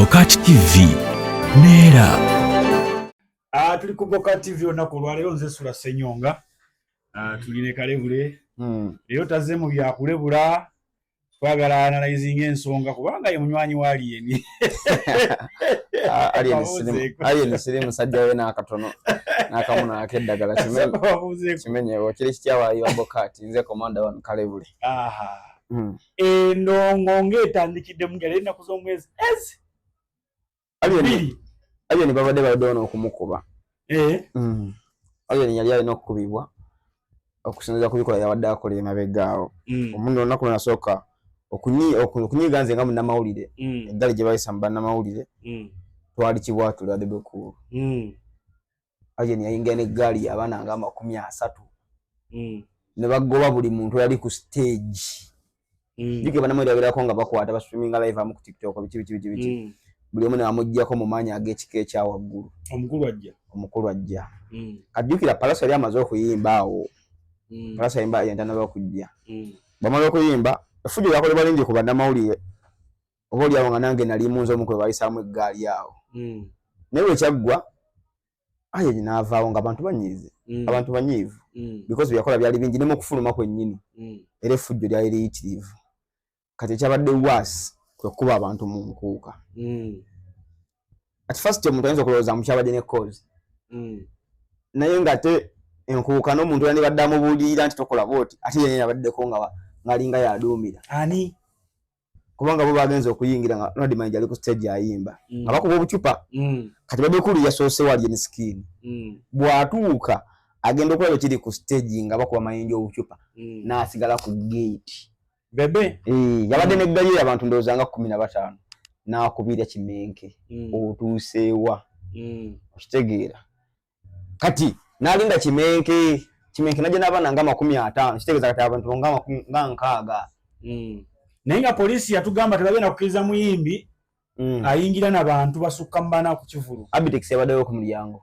Bokati TV Neera. Tuli ku Bokati TV olunaku lwaleero nze Sula Ssenyonga. Tuline Kalebule. Leero tazze mu byakulebula. Twagala analyzing ensonga kubanga ye munywanyi w'Alien. Alien sirimu musajja we n'akatono n'akamuna akeddagala kimenyewo kiri kityawayi wa Bokati nze komanda wano Kalebule. Endongo ng'etandikidde mu ngeri ennaku z'omwezi ezi. Alien babadde balwana okumukuba. Alien yali alina okukubibwa okusinziira ku bikola yabadde akola emabega awo. Omuntu olunaku lw'enasooka okunyiiga nze nga munnamawulire eggali gye bayisa mu bannamawulire twali kibwatula de Bekulu. Alien yayingira n'eggaali abaana nga 30 ne bagoba buli muntu yali ku stage. Ndike bannamawulire babeerako nga bakwata baswiminga live amu ku TikTok biki buli omu n'amuggyako mu maanyi ag'ekika ekya waggulu. Omukulu ajja. Kajjukira Palaso yali amaze okuyimba awo. Palaso yayimba yentanaba okujja. Bamaze okuyimba effujjo lyakolebwa lingi ku bannamawulire. Oba oliawo nga nange nali munzi omu kwe bayisaamu eggaali awo. Naye bwekyaggwa Alien n'avaawo nga abantu banyiize. Abantu banyiivu. Because byakola byali bingi ne mu kufuluma kwennyini. Era effujjo lyali liyitirivu. Kati ekyabadde waasi kwe kuba abantu mu nkuuka. At first omuntu ayinza okulowooza mu kyabadde ne cause. Naye ng'ate enkuuka n'omuntu yandibadde amubuulirira nti tokola bw'oti ate yennyini abaddeko ng'alinga yaduumira. Ani? Kubanga bo bagenze okuyingira nga Ronald Mayanja ali ku stage ayimba. Nga bakuba obucupa. Kati Babekulu yasoose wali emisikini. Bw'atuuka agenda okulaba kiri ku stage nga bakuba Mayanja obucupa. N'asigala ku gate. Bebe? Yabadde n'eggaali y'abantu ndowooza nga 15. N'akubira Kimenke. Otuuseewa. Okitegeera. Kati n'alinda Kimenke najja n'abaana nga 50. Kitegeeza kati abantu nga 60. Naye nga poliisi yatugamba tebagenda kukkiriza muyimbi ayingira n'abantu basukka mu bana ku kivulu. Abitex yabaddeyo ku mulyango.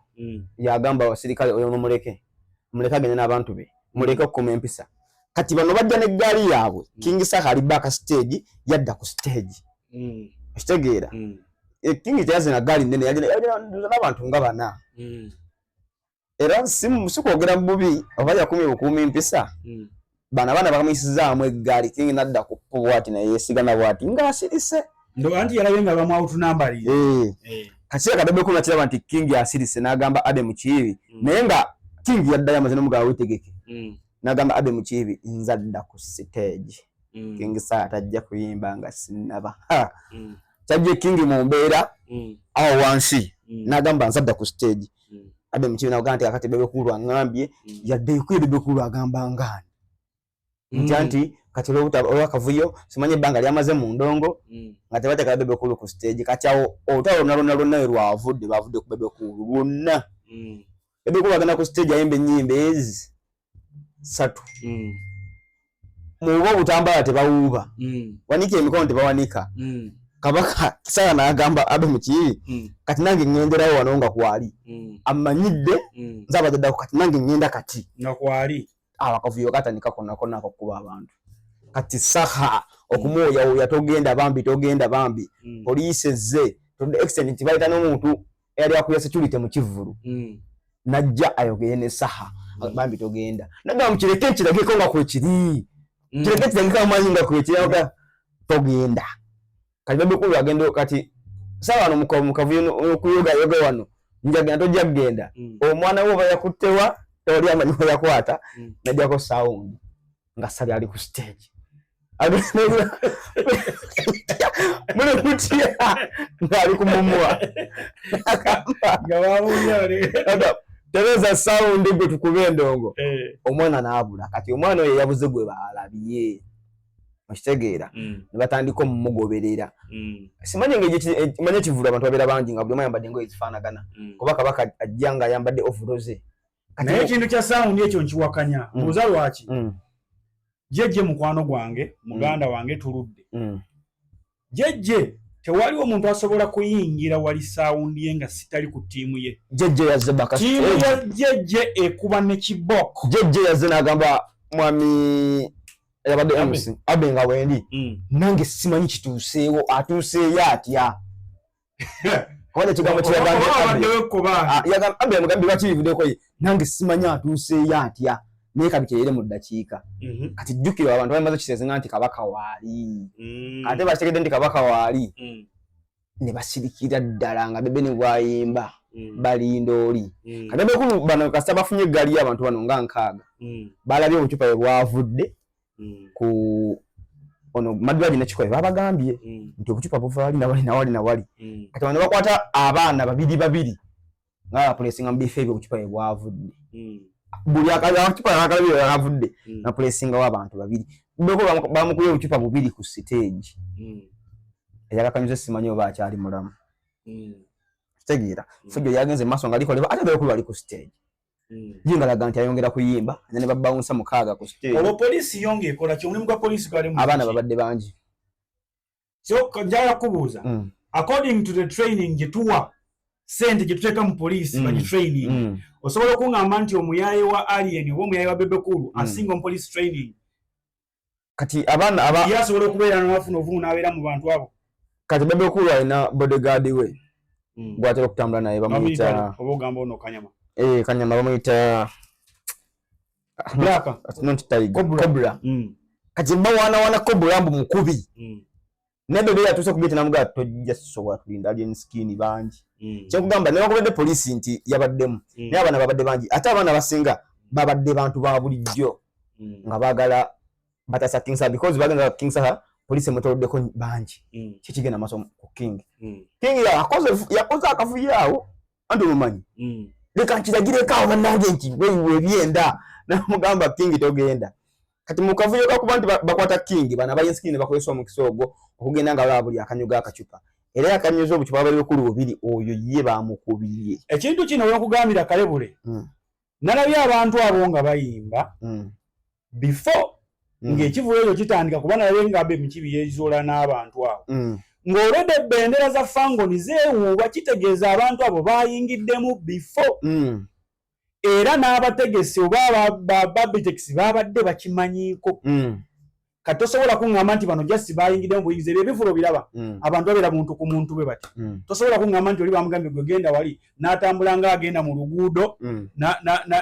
Yagamba abasirikale oyo muleke agende n'abantu be. Muleke okukoma empisa. Kati bano bajja n'eggaali yaabwe. King Saka ali back stage yadda ku stage. Okitegeera. King Jazi na ggaali nnene yajja n'abantu nga 4. Era sikwogera mu bubi oba yakumye bukuumi empisa. Bana bakamuyisizaamu eggaali King nadda ku bwati naye yeesigana bwati ng'asirise. Ndo anti yalabye nga bamu outnumbered. Kati Babekulu nakiraba nti King asirise n'agamba Abe Mukiibi. Naye nga King yaddayo amaze n'omugabo weetegeke. N'agamba Abe Mukiibi nzadda ku stage. King Saka tajja kuyimba nga sinnaba. Kyajje King mu mbeera awo wansi n'agamba nzadda ku stage. Abe Mukiibi n'agamba nti akati Babekulu angambye yaddeyo ku Babekulu agamba ngani. Nti kati olwa kavuyo simanye ebbanga lyamaze mu ndongo nga tebateeka Babekulu ku stage. Kati awo olutalo lwonna lwavudde bavudde ku Babekulu lwonna. Babekulu agenda ku stage ayimba ennyimba ezi 3. Muba obutambala tebawuuba. Wanika emikono tebawanika. Kabaka Saka n'agamba Abe Mukiibi kati nange ngenderawo wano nga kwali. Amanyidde nzabaddaku kati nange ngenda kati. Nga kwali. Abakavuyo katandika konna okukuba abantu. Kati Saka okumuoya togenda bambi. Poliisi ezze to the extent nti bayita n'omuntu eyali akuya security mu kivulu. Najja ayogere ne Saka bambi togenda. Nagamba mukireke ekirageko nga kwekiri. Kireke ekirageko amanyi nga kwekiri togenda. Kati Babekulu agenda kati Saka wano mu kavuyo okuyoga wano njagenda tojja kugenda. Omwana we bayakuttewa toli amanyi ko yakwata najjako sound nga sali ali ku stage. Mune kutia ngali kumumua. Tereza sound gwe tukube ndongo. Omwana n'abula. Kati omwana oyo yabuze gwe baalabye. Okitegeera. Ne batandika omugoberera. Simanye ngeje manye kivula abantu babera bangi nga buli mayambadde ngo ekifaanagana. Kuba Kabaka ajja nga ayambadde off-rose. Naye ekintu kya sound ekyo nkiwakanya. Mbuuza lwaki? Jjejje mukwano gwange, muganda wange tuludde. Jjejje tewali omuntu asobola kuyingira wali sound ye nga sitali ku ttiimu ye. Jjejje yazze baka. Ttiimu ya Jjejje ekuba ne kiboko. Jjejje yazze n'agamba mwami yabadde MC Abe nga wendi. Nange simanyi kituuseewo atuuseeyo atya. Kone kigambo kyagambye mugambi bakivuddeko ye nange simanya atuuse yatya naye kabikyerere mu ddakiika kati jjukira abantu bamaze kisezenga nti kabaka waali ate bakitegedde nti kabaka waali ne basirikira ddala nga bebe ne bwayimba balinda oli kati bekulu bano kasita bafunye eggaali y'abantu bano nga 6 balabye obucupa bwe bwavudde ku ono madwaji nekikoye babagambye nti obucupa buva wali nawali kati bano bakwata abaana babiri nga police nga mbife ebyo obucupa bwe bwavudde buli akacupa akalabye bwavudde na police nga w'abantu babiri beko bamukuye obucupa bubiri ku stage eyakakanyuze simanyi oba akyali mulamu kitegeera fujjo yagenze maaso nga likoleba ate bekulu ali ku stage jingalaga nti ayongera kuyimba ne babawunsa 6 ku stage olwo police yonge ekola kyomulimu gwa police kale mu abaana babadde bangi so kajala kubuuza according to the training gituwa sente gituteeka mu police ba training osobola okungamba nti omuyaye wa alien oba omuyaye wa bebekulu asinga mu police training kati abaana yasobola okubeera n'abafuna obuvumu n'abeera mu bantu abo kati bebekulu alina bodyguard we gwatera okutambula naye bamuyita oba ogamba ono Kanyama Kanyama bamuyita Black not Tiger Cobra kati bawana Cobra mbu mukubi nebe bya tuse kubita namuga tojja sowa kulinda alien skin bangi kyekugamba ne bakubedde police nti yabaddemu naye abana babadde bangi ate abana basinga babadde bantu ba bulijjo nga bagala batasa Kingsa because bagenda Kingsa police motoloddeko bangi kikigenda maso ku King yakoze akafuyawo andu mumanyi leka nkiragire kawo bannange nti wewe byenda namugamba King togenda kati mukavuyo kakuba nti bakwata King bana bayinskini bakozeswa mu kisogo okugenda nga babuli akanyuga akacupa era yakanyuza obucupa bali bukulu bubiri oyo ye bamukubiye ekintu kino okugambira kalebule nalabye abantu abo nga bayimba before ng'ekivuyo ekyo kitandika kuba nalabye nga abe mukibi yezola n'abantu abo ng'olwedde bendera za fangoni zeewuuba kitegeeza abantu abo bayingiddemu before era n'abategesi oba babitex babadde bakimanyiiko kati tosobola kuŋŋamba nti bano just bayingiddemu buyingiza ebyo ebivulo biraba abantu babeera muntu ku muntu bwe bati tosobola kuŋŋamba nti oli bamugambye gwe genda wali n'atambula ng'agenda mu luguudo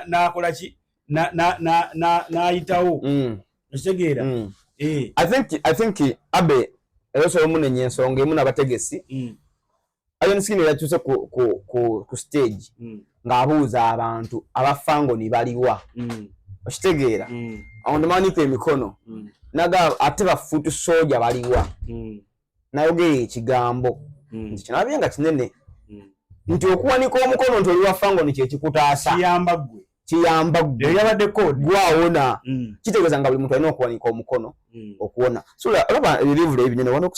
n'akola ki n'ayitawo ekitegeera I think abe eroso omunenye ensonga emu n'abategesi alien skin yakyuse ku stage ng'abuuza abantu abafangoni baliwa okitegeera ondomaniko emikono naga ate bafuutu soja baliwa nayogera ekigambo nti kinabye nga kinene nti okuwanika omukono nti oli wa fangoni kyekikutaasa kiyamba ggwe yabadde code gwawona kitegeeza nga buli muntu alina okuwanika omukono okuwona so olaba ebivulo ebinene ono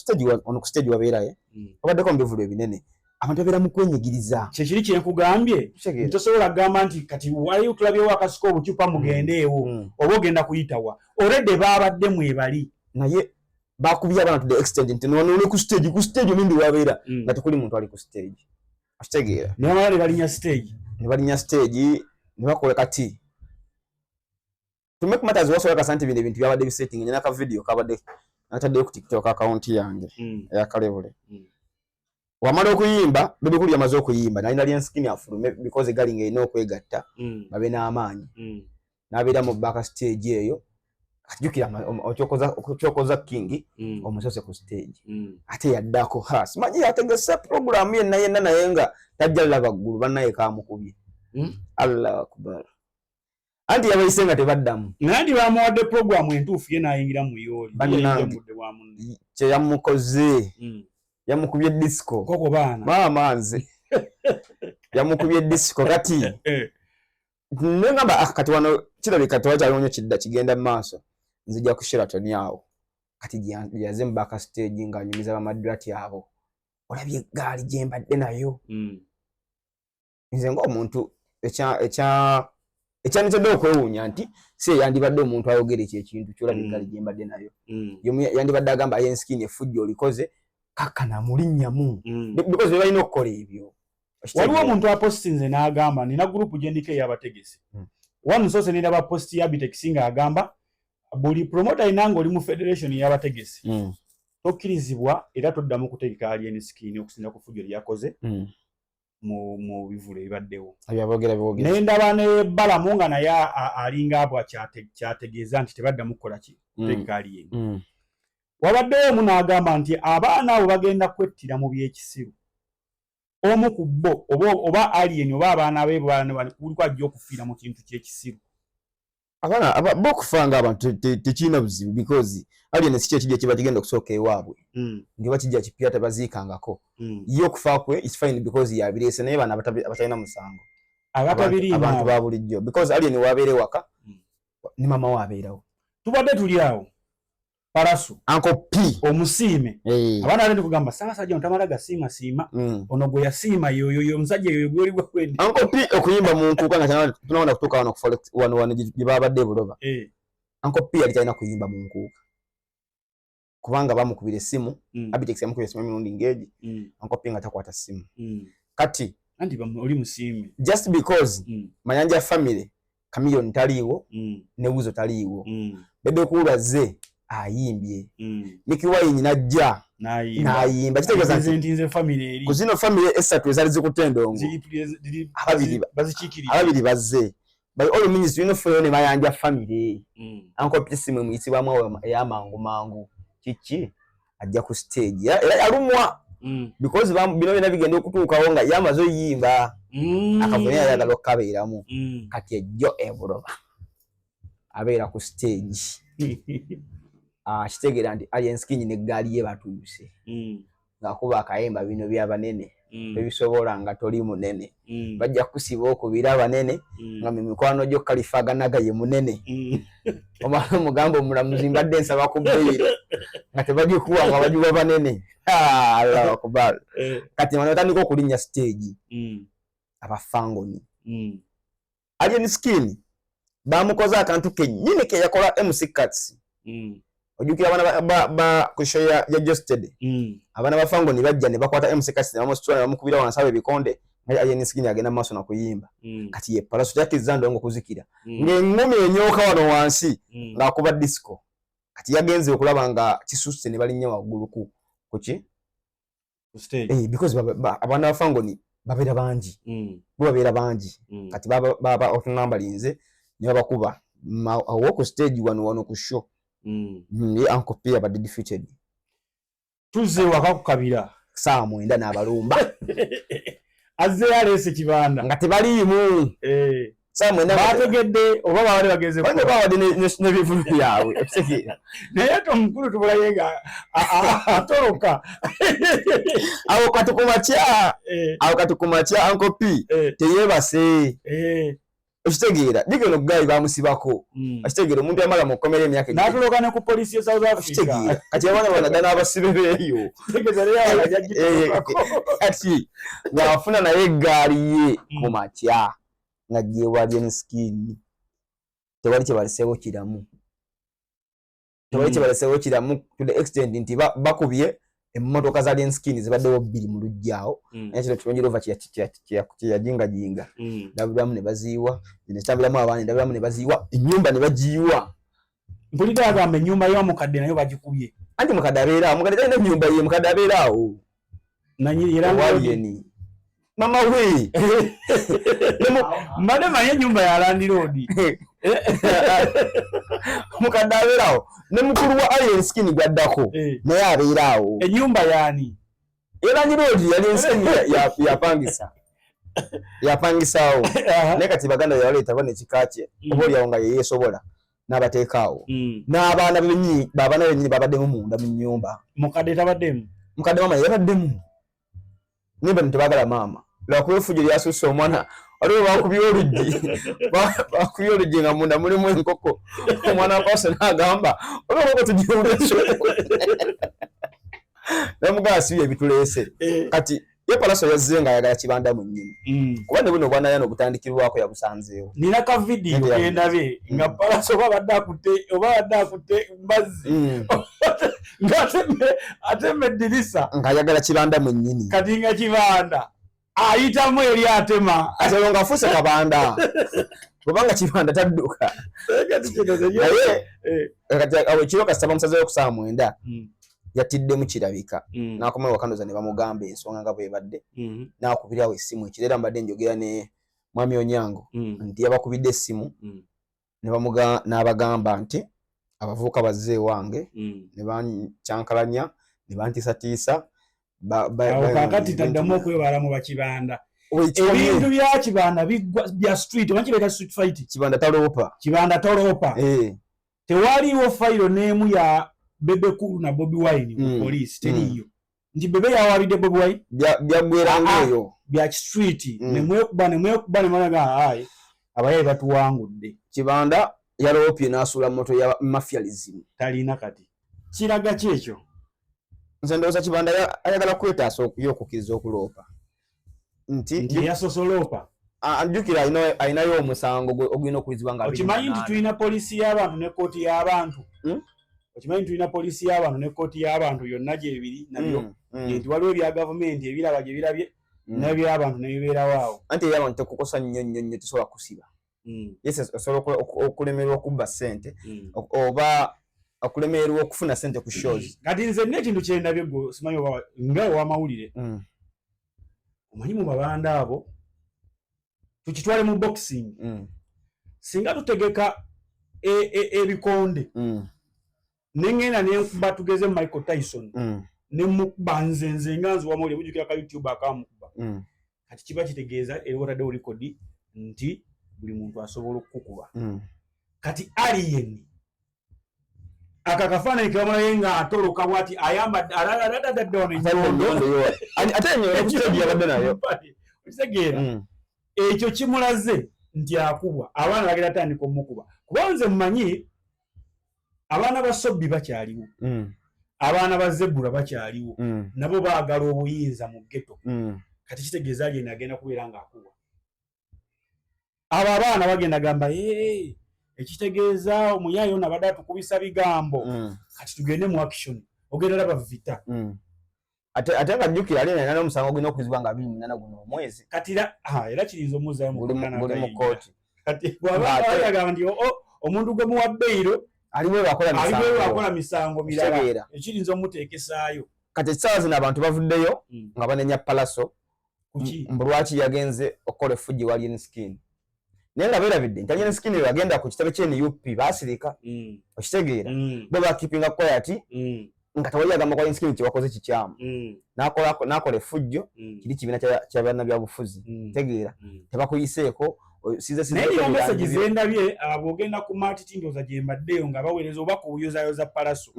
ku stage wabeeraye wabaddeko mu bivulo ebinene abantu babeera mu kwenyigiriza kyekiri kyenkugambye tosobola kugamba nti kati wali tulabyewo akasiko obucupa mugendeewo oba ogenda kuyitawa olwedde babadde mwebali naye bakubye abaana to the extent nti nonole ku stage omindi wabeera nga tekuli muntu ali ku stage okitegeera nebamala ne balinya stage ne bakola kati to make matters wasobola kasanti bino ebintu byabadde bisetting nyina ka video kabadde nataddeyo ku TikTok account yange eya Kalebule wamala okuyimba bebekulu yamaze okuyimba nalina alien skin afulume because gali nga ina okwegatta babe n'amaanyi n'abeera mu back stage eyo atijukira okyokoza King omusose ku stage ate yaddako simanyi ategese program yenna naye nga tajja laba ggulu bannaye kamukubye Allahu akbar anti yabayise nga tebaddamu nandi bamuwadde program entuufu ye n'ayingira mu yooli kyeyamukoze yamukubye disco koko baana mama nze yamukubye disco kati nengamba kati wano kirabika tewakyalonyo kidda kigenda maaso nzija ku Sheraton yawo kati yaze mbaka stage nga nyumiza bamadrati abo olabye gaali gyembadde nayo nze ng'omuntu ekyanitedde okwewuunya nti si yandibadde omuntu ayogera ekyekintu kyolabye gaali gyembadde nayo yandibadde agamba alien skin efujja olikoze kakana mulinnyamu because bebalina okukola ebyo waliwo omuntu apostinze n'agamba nina gurupu gyendiko ey'abategesi wamusose niraba posti ya Bitex nga agamba buli promoter inanga oli mu federation y'abategesi tokkirizibwa era toddamu kutegeka alien skin okusinda ku fujjo lyakoze mu bivule ebibaddewo naye ndaba ne Balamu nga naye alinga abwa kyategeeza nti tebaddamu kukola kutegeka alien. Wabaddewo omu n'agamba nti abaana abo bagenda kwettira mu byekisiru omu ku bo oba alien oba abaana be kuliko ajja okufiira mu kintu ky'ekisiru. Abaana bokufanga abantu tekirina buzibu because alien si kyekijja kiba kigenda okusooka ewaabwe nge bakijja kipya tebaziikangako ye okufa kwe is fine because yabireese naye baana abatalina musango abantu ba bulijjo because alien wabeere waka ne mama wabeerawo. Tubadde tuli awo Parasu Uncle P omusiime abaana bali kugamba Ssaabasajja ntamala gasiima ono gwe yasiima yoyo omusajja yoyo gwoli gwa kwenda Uncle P okuyimba mu nkuuka nga tunaona kutuuka wano ku wano gye babadde buloba Uncle P yali talina kuyimba mu nkuuka kubanga bamukubira essimu Abitex yamukubira essimu emirundi ng'egi Uncle P nga takwata ssimu kati anti oli musiime just because Mayanja family Chameleone taliiwo ne Wuzo taliiwo Bebe Cool bazze ayimbye Nicky Wine najja nayimba kitegeeza nti family eri kuzino family esatu ezali zikutendongo ababiri bazze by all means you know for ne Mayanja family Uncle P simu muyitibwamu eyamangu kiki ajja ku stage alumwa because bino bina bigenda okutuukawo nga yamaze oyimba akavune ayagala okukabeeramu kati ejjo ebuloba abeera ku stage kitegeera nti alien skin n'eggaali ye batuuse ng'akuba akayemba bino by'abanene bebisobola nga toli munene bajja kusiba okubira abanene nga mikwano gyo Kalifaganaga ye munene omwana omugamba omulamuzi mbadde nsaba ku bbeiro nga tebagikuwa nga bajuba banene Allahu Akbar kati bano batandika okulinnya stage abafangoni alien skin bamukoze akantu kennyini ke yakola MC Cuts ojukira abana ku show ya Justed abana bafangoni bajja ne bakwata MC Cuts ne bamusitula ne bamukubira wansabe bikonde naye alien skin agenda maaso na kuyimba kati ye Parasu yakizando ngo kuzikira ng'engumi enyoka wano wansi ng'akuba disco kati yagenze okulaba nga kisusse ne balinnya waggulu kuki stage because abana bafangoni babeera bangi babeera bangi kati baba otunambalinze ne babakuba awo ku stage wano ku show ye Uncle P abadde defeated tuzze waka kukabira saa 9 n'abalumba azze yaleese kibanda nga tebaliimu saa 9 bategedde oba baali bageze ne bivulu byabwe okutegeera naye ate omukulu tubulaye nga atoloka awo kati kumakya Uncle P teyeebase okitegeera digeno gaali bamusibako okitegeera omuntu yamala mu kkomera emyaka n'atoloka ne ku poliisi ya South Africa kati abaana banagana abasibe beeyo kati ng'afuna naye eggaali ye ku makya nga gyewa alien skin tewali kye baleseewo kiramu to the extent nti bakubye emmotoka za alien skin zibaddewo 2 mu lujjaawo naye kino Range Rover kyeyajingajinga ndabiramu ne baziiwa zinetambiramu abaana ndabiramu ne baziiwa ennyumba ne bagiyiwa mpulira agamba ennyumba y'omukadde nayo bagikubye anti mukadde abeera mukadde talina ennyumba ye mukadde abeeraawo nanyiri mama we mbadde manyi ennyumba ya Land Road mukadde abeerawo ne mukulu wa alien skin gwaddako naye abeeraawo ennyumba yaani Land Road alien skin yapangisaawo naye kati baganda yawaleeta bane kikakye oba olyawo nga yeyesobola n'abateekaawo n'abaana bennyini babaddemu munda mu nnyumba mukadde tabaddemu mukadde mama yabaddemu nimba ntibagala maama lwakuba efujjo lyasusse omwana waliwo bakubye oluggi nga munda mulimu enkoko omwana wakwase n'agamba olwokoko tugiwuleso namugala sibye ebituleese kati ye Parasu yazze nga ayagala kibanda mu nnyini kuba ne buno obwanaye n'obutandikirwako yabusanzeewo nina ka vidiyo gendabe nga Parasu oba badde akutte mbazzi ng'atema eddirisa ng'ayagala kibanda mu nnyini kati nga kibanda ayitamu eri atema asalo ng'afuuse kabanda kubanga kibanda tadduka naye kati awo ekiro kasita bamusazeewo ku saa 9 yatiddemu kirabika n'akomawo wakandoza ne bamugamba ensonga nga bwebadde n'akubirawo essimu ekirera mbadde njogera ne mwami Onyango nti yabakubidde essimu n'abagamba nti abavubuka bazze wange ne bancyankalanya ne bantiisatiisa kakati taddamu okwebala mu bakibanda ebintu bya kibanda bigwa bya street bakibeta street fight kibanda toloopa tewaliwo fayiro n'emu ya Bebe Cool na Bobi Wine mu police teriyo nti Bebe yawabidde Bobi Wine byagwerangeyo bya street nemwekuba ne managa ayi abayayi batuwangudde kibanda yaloopye n'asuula moto ya mafialism talina kati kiraga kyekyo nze ndowooza kibanda ayagala kwetaasa y'okukkiriza okuloopa nti yasosoloopa ajjukira ayinayo omusango ogulina okuwulizibwa nga okimanyi nti tulina poliisi y'abantu ne kkooti y'abantu okimanyi tulina poliisi y'abantu ne kkooti y'abantu yonna gyebiri nabyo nti waliwo ebya gavumenti ebiraba gye birabye n'eby'abantu ne bibeerawaawo anti ey'abantu tekukosa nnyo tesobola kusiba yes osobola okulemererwa okubba ssente oba okulemererwa okufuna ssente ku shows kati nze n'ekintu kye ndabye gwe simanyi nga ow'amawulire omanyi mu babanda abo tukitwale mu boxing singa tutegeka ebikonde nengenda nenkuba tugeze Michael Tyson ne mukuba nze nga nze wamawulire mujjukira ka YouTube akamukuba kati kiba kitegeeza eriwotadde record nti buli muntu asobola okukuba kati alien akakafaananyi kamalaye nga atoloka bwati ayambadde aladadadde wano enyondo ate enyondo kustage yabadde nayo okitegeera ekyo kimulaze nti akubwa abaana bagenda tandika omukuba kuba nze mmanyi abaana ba Sobbi bakyaliwo abaana ba Zebula bakyaliwo nabo baagala obuyinza mu ghetto kati kitegeeza alien agenda kubeera nga akubwa abo abaana bagenda gamba ekitegeeza omuyaayo nabadde atukubisa bigambo kati tugende mu action ogenda laba vita ate nga jjukira alien alina n'omusango ogulina okuzibwa nga 28 guno omwezi kati era kirinza omuzzaayo guli mu kooti kati bwabagamba nti omuntu gwe muwa bbeiro aliwe lwakola misango mirala ekirinza omuteekesaayo kati essaawa zino abantu bavuddeyo nga banenya palaso mbulwaki yagenze okukola efujji wa Alien Skin naye nga beerabidde nti Alien Skin yagenda ku kitebe kye NUP baasirika okitegeera bo bakipinga quiet nga tewali agamba kwa Alien Skin kyewakoze kikyamu n'akola effujjo kiri kibiina kya bannabyabufuzi tegeera tebakuyiseeko naye message zendabye abogenda ku matiti ndoza gye mbaddeyo nga baweereza oba kuyozayoza palaso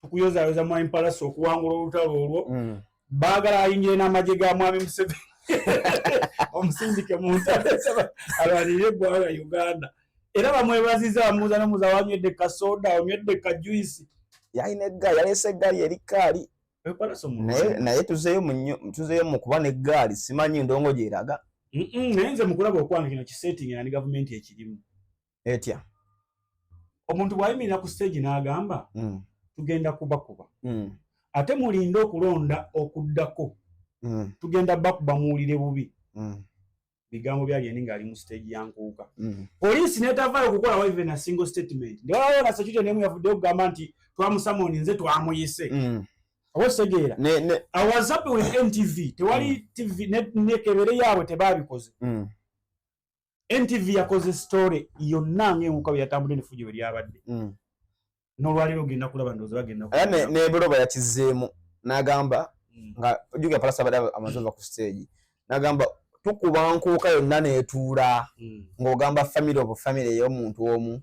tukuyozayoza mwami palaso okuwangula olutalo olwo baagala ayingire n'amagye ga mwami Museveni omusindike mu ntale abalire eggwanga Uganda era bamwebaziza bamuuza n'omuza wanywedde kasoda onywedde ka juice yalina eggaali yaleese eggaali erikaali naye tuzeeyo mu kuba n'eggaali simanyi ndongo gyeraga naye nze mukulaba okwange kino kisetting era ni gavumenti ekirimu etya omuntu bw'ayimirira ku stage n'agamba tugenda kubakuba ate mulinde okulonda okuddako tugenda bakuba muwulire bubi bigambo byali nga ali mu stage ya nkuuka poliisi netavaayo okukola even a single statement ndiwalawo na security nemu yavuddeyo okugamba nti twamusamoni nze twamuyise owesegeera I was happy with NTV tewali TV nekebere yaabwe tebaabikoze NTV yakoze story yonna ng'enkuuka bwe yatambudde n'efujjo bwe lyabadde n'olwaliro ogenda kulaba ndowooza bagenda ne Buloba yakizeemu n'agamba nga ojjukira Palasa abadde amaze ova ku stage n'agamba tukuba nkuuka yonna n'etuula ng'ogamba family of family ey'omuntu omu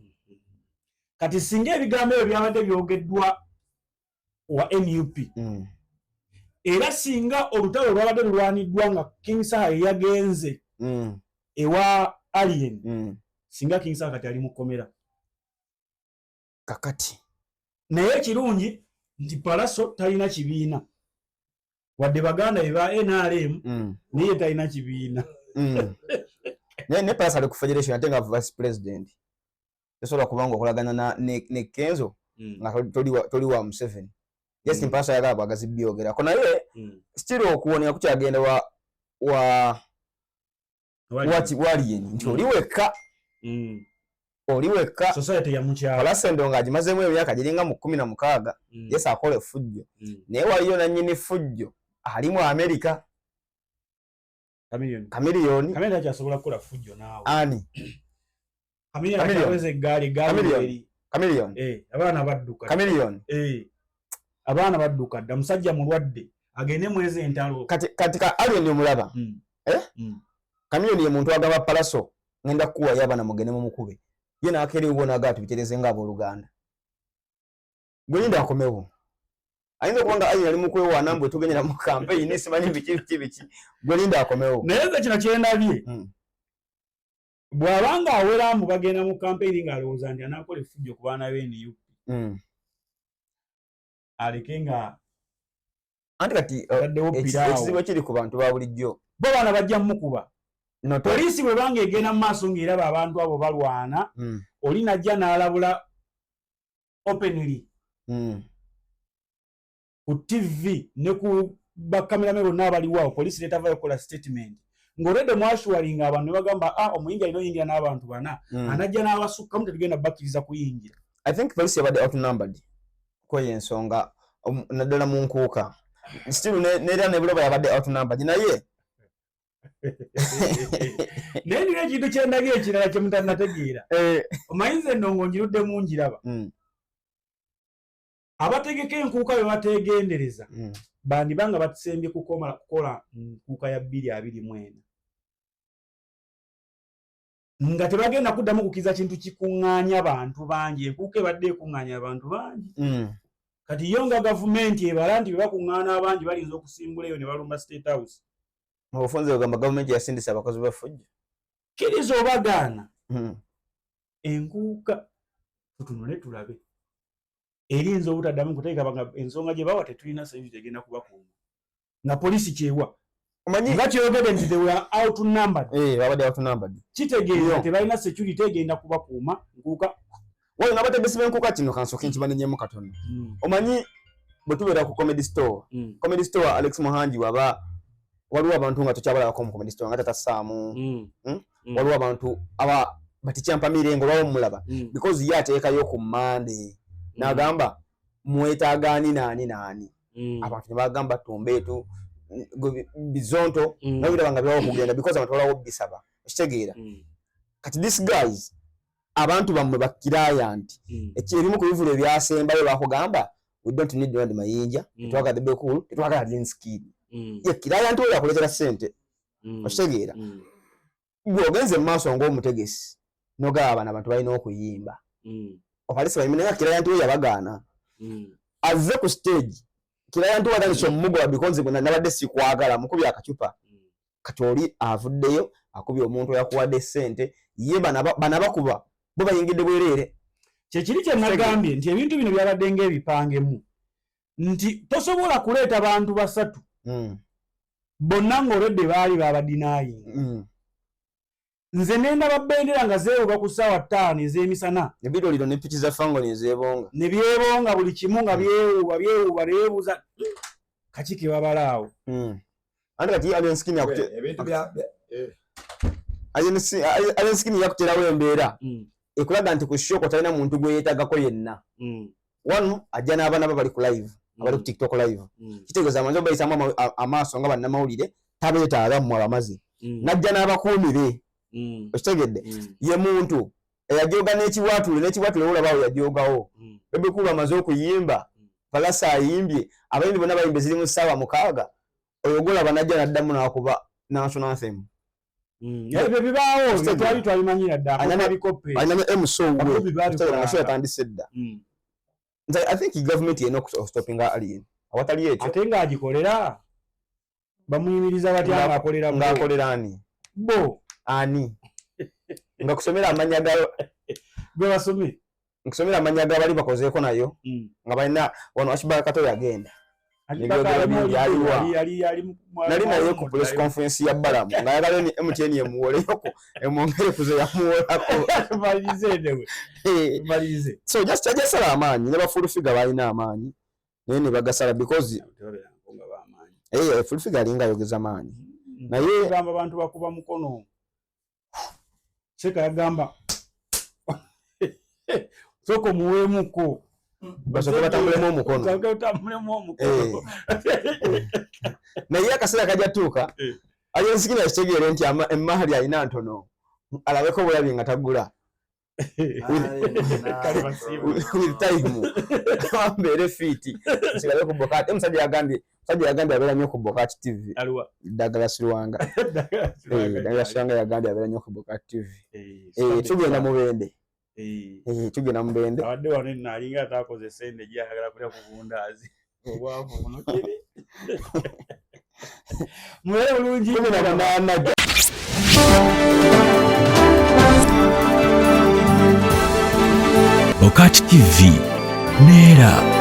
kati singa ebigambo ebyo byabadde byogeddwa wa NUP era singa olutalo lwabadde lulwaniddwa nga King Saha yagenze ewa Alien singa King Saha kati ali mu kkomera kakati naye kirungi nti Palaso talina kibiina wadde baganda eba NRM naye talina kibiina ne Palaso ali ku federation ate nga vice president tesobola kubanga okolagana ne Kenzo nga toli wa Museveni yes Palaso yagala bwagazi byogerako naye still okuwonera kukyagenda wa Alien nti oli wekka oliweka society ya mukyala Olasendo nga agimazemu emyaka giringa mu 16 yes akole fujjo naye waliyo nannyini fujjo ali mu America Chameleon kyasobola kukola fujjo naawe ani Chameleon abaana badduka Chameleon abaana badduka dda musajja mulwadde agende mwezi entalo kati Alien omulaba Chameleon ye muntu agaba palaso ngenda kuwa yabana mugene mu mukube ye nakere ubona agatu bitereze ngabo Luganda gwelinda akomewo ayinza kubanga Alien ali mukwe wa nambo tugenyera mu campaign nesimanyi biki gwelinda akomewo naye kino kyendabye bwabanga awera mu bagenda mu campaign ngaloza ndi anakole fujjo ku baana b'eni UP alikenga anti kati ekizibu kiri ku bantu ba bulijjo bo bana bajja mukuba no polisi bwe bange egenda mu maaso ng'eraba abantu abo balwana oli najja n'alabula openly ku TV ne ku bakameramani bonna abaliwo polisi letavayo kola statement ng'olwedde mwashuwalinga abantu ne bagamba omuyingira alina oyingira n'abantu bana anajja n'abasukkamu tetugenda bakkiriza kuyingira. I think polisi yabadde outnumbered kweyo ensonga naddala mu nkuuka still neera ne buloba yabadde outnumbered naye naye nina ekintu kyendabye ekirala kye mutanategeera omayinza endongo njirudde mu njiraba abategeka enkuuka bwe bategendereza bandibanga batusembye kukola nkuuka ya 224 nga tebagenda kuddamu kukiza kintu kikuŋŋaanya abantu bangi enkuuka ebadde ekuŋŋaanya abantu bangi kati yo nga gavumenti ebala nti bwe bakuŋŋaana abangi balinza okusimbula eyo ne balumba State House obufunze ogamba gavumenti yasindisa abakozi b'effujjo kkiriza obagaana enkuuka tutunule tulabe erinza obutaddamu kuteeka ensonga gye bawa tetulina sente tegenda kubakuuma nga polisi kyewa omanyi nga kyogedde nti they were outnumbered babadde outnumbered kitegeeza tebalina security egenda kubakuuma nkuuka wali n'abategesi b'enkuuka kino kansooka nkibanenyemu katono omanyi bwe tubeera ku comedy store Alex Muhangi waba waliwo abantu nga tokyabalabako mu comedy store nga tatasaamu waliwo abantu aba batikyampa mirengo lwawo mulaba because ye ateekayo ku Monday n'agamba mwetaagaani naani abantu ne bagamba tumbeetu bizonto nabiraba nga byawo kugenda because abantu balawo bisaba okitegeera kati this guys abantu bammwe bakiraaya nti ebimu ku bivulo ebyasembayo bakugamba we don't need land mayinja tetwagala the cool tetwagala Linsky ye kiraaya nti oyo akuleetera ssente okitegeera bw'ogenze mu maaso ng'omutegesi n'ogaba abana abantu balina okuyimba opalisi bayimba naye kiraaya nti oyo yabagaana ave ku stage kiraaya nti watandise omumugoba because nabadde sikwagala mukubye akacupa kati oli avuddeyo akubye omuntu oyakuwadde ssente ye bana bakuba bo bayingidde bwereere kyekiri kye nagambye nti ebintu bino byabadde ng'ebipangemu nti tosobola kuleeta bantu basatu bonna ng'olwedde baali babadinayinga nze nenda babendera nga zeewuba ku ssaawa 5 ez'emisana ebidoliro ne piki za fango nezeebonga ne byebonga buli kimu nga byewuba neebuuza kakiki babalaawo andi kati Alienskini yakuterawo embeera ekulaga nti ku shoko talina muntu gwe yeetagako yenna wano ajja n'abaana bali ku live abali ku TikTok live kitegeeza amanzi obayisaamu amaaso nga bannamawulire tabeetaaga mmwe abamazi najja n'abakuumi be okitegedde ye muntu eyajooga n'ekiwaatule olabaawo yajoogawo bebekulu amaze okuyimba palasa ayimbye abayimbi bonna bayimbe ziri mu ssaawa 6 oyogola banajja naddamu n'akuba national anthem ebyo bibaawo twali twabimanyira dda alina emusowe atandise dda I think government yena okustopinga Alien awatali ekyo ate ng'agikolera bamuyimiriza batya ng'akolera ani bo ani nga kusomera amanya ga gwe basome nkusomera amanya ga bali bakozeeko nayo nga balina wano Ashba Katoya agenda nali naye ku press conference ya Balamu nga yagala ni MTN yemuwoleyoko emwongere kuze yamuwolako balize so just ajasala amaanyi ne bafulu figure balina amaanyi naye ne bagasala because full figure alinga yogeza amaanyi naye gamba abantu bakuba mukono Cheka yagamba soko muwemuko basoke batambulemu omukono naye akaseera kajja tuuka ayensikira kitegeere nti emaali alina ntono alabeko bulabi nga tagula with time ambeere fiiti nsigabe ku Bokati omusajja yagambye abeera nnyo ku Bokati TV Ddagala Sirwanga yagambye abeera nnyo ku Bokati TV tugenda mu Bende awadde wano nno alinga ataakoze sente gyayagala kulya ku bundaazi obwavu buno kiri mwere bulungi Bokati TV, Nera.